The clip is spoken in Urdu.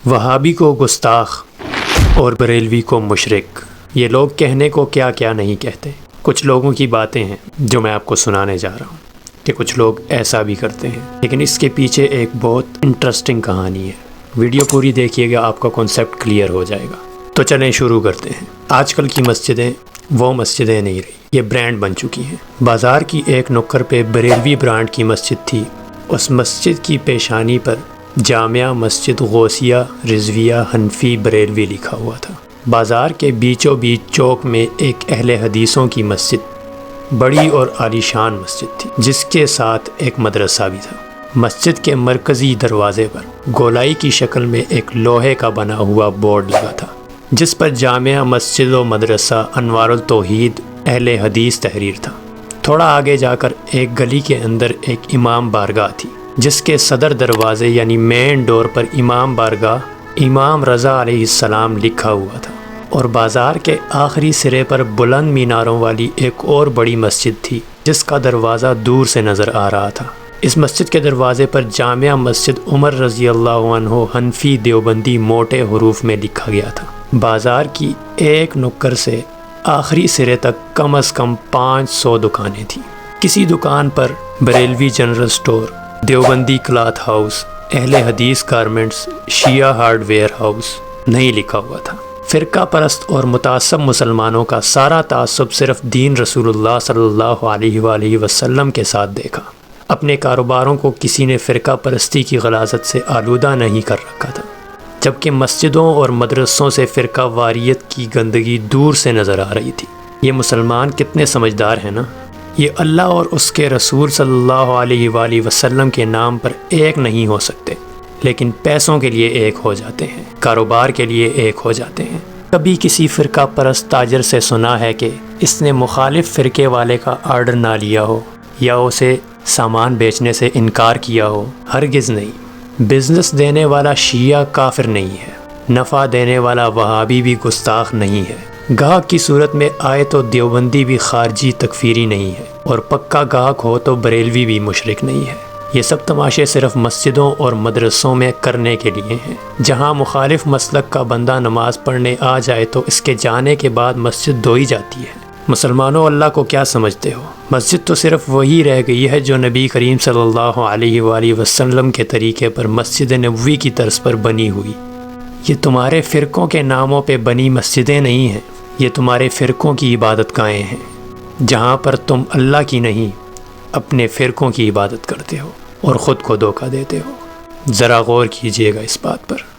وہابی کو گستاخ اور بریلوی کو مشرک، یہ لوگ کہنے کو کیا کیا نہیں کہتے۔ کچھ لوگوں کی باتیں ہیں جو میں آپ کو سنانے جا رہا ہوں کہ کچھ لوگ ایسا بھی کرتے ہیں، لیکن اس کے پیچھے ایک بہت انٹرسٹنگ کہانی ہے۔ ویڈیو پوری دیکھیے گا، آپ کا کنسیپٹ کلیئر ہو جائے گا۔ تو چلیں شروع کرتے ہیں۔ آج کل کی مسجدیں وہ مسجدیں نہیں رہی، یہ برانڈ بن چکی ہیں۔ بازار کی ایک نکر پہ بریلوی برانڈ کی مسجد تھی۔ اس مسجد کی پیشانی پر جامعہ مسجد غوثیہ رضویہ حنفی بریلوی لکھا ہوا تھا۔ بازار کے بیچوں بیچ چوک میں ایک اہل حدیثوں کی مسجد، بڑی اور عالیشان مسجد تھی، جس کے ساتھ ایک مدرسہ بھی تھا۔ مسجد کے مرکزی دروازے پر گولائی کی شکل میں ایک لوہے کا بنا ہوا بورڈ لگا تھا، جس پر جامعہ مسجد و مدرسہ انوار التوحید اہل حدیث تحریر تھا۔ تھوڑا آگے جا کر ایک گلی کے اندر ایک امام بارگاہ تھی، جس کے صدر دروازے یعنی مین ڈور پر امام بارگاہ امام رضا علیہ السلام لکھا ہوا تھا، اور بازار کے آخری سرے پر بلند میناروں والی ایک اور بڑی مسجد تھی، جس کا دروازہ دور سے نظر آ رہا تھا۔ اس مسجد کے دروازے پر جامعہ مسجد عمر رضی اللہ عنہ حنفی دیوبندی موٹے حروف میں لکھا گیا تھا۔ بازار کی ایک نکر سے آخری سرے تک کم از کم 500 دکانیں تھیں۔ کسی دکان پر Barelvi general store, Deobandi cloth house, اہل حدیث گارمنٹس، شیعہ ہارڈ ویئر ہاؤس نہیں لکھا ہوا تھا۔ فرقہ پرست اور متعصب مسلمانوں کا سارا تعصب صرف دین رسول اللہ صلی اللہ علیہ وآلہ وسلم کے ساتھ دیکھا۔ اپنے کاروباروں کو کسی نے فرقہ پرستی کی غلاظت سے آلودہ نہیں کر رکھا تھا، جبکہ مسجدوں اور مدرسوں سے فرقہ واریت کی گندگی دور سے نظر آ رہی تھی۔ یہ مسلمان کتنے سمجھدار ہیں نا، یہ اللہ اور اس کے رسول صلی اللہ علیہ وآلہ وسلم کے نام پر ایک نہیں ہو سکتے، لیکن پیسوں کے لیے ایک ہو جاتے ہیں، کاروبار کے لیے ایک ہو جاتے ہیں۔ کبھی کسی فرقہ پرست تاجر سے سنا ہے کہ اس نے مخالف فرقے والے کا آرڈر نہ لیا ہو یا اسے سامان بیچنے سے انکار کیا ہو؟ ہرگز نہیں۔ بزنس دینے والا شیعہ کافر نہیں ہے، نفع دینے والا وہابی بھی گستاخ نہیں ہے، گاہک کی صورت میں آئے تو دیوبندی بھی خارجی تکفیری نہیں ہے، اور پکا گاہک ہو تو بریلوی بھی مشرک نہیں ہے۔ یہ سب تماشے صرف مسجدوں اور مدرسوں میں کرنے کے لیے ہیں۔ جہاں مخالف مسلک کا بندہ نماز پڑھنے آ جائے تو اس کے جانے کے بعد مسجد دھوئی جاتی ہے۔ مسلمانوں، اللہ کو کیا سمجھتے ہو؟ مسجد تو صرف وہی رہ گئی ہے جو نبی کریم صلی اللہ علیہ وآلہ وسلم کے طریقے پر مسجد نبوی کی طرز پر بنی ہوئی۔ یہ تمہارے فرقوں کے ناموں پہ بنی مسجدیں نہیں ہیں، یہ تمہارے فرقوں کی عبادت گاہیں ہیں، جہاں پر تم اللہ کی نہیں اپنے فرقوں کی عبادت کرتے ہو اور خود کو دھوکہ دیتے ہو۔ ذرا غور کیجئے گا اس بات پر۔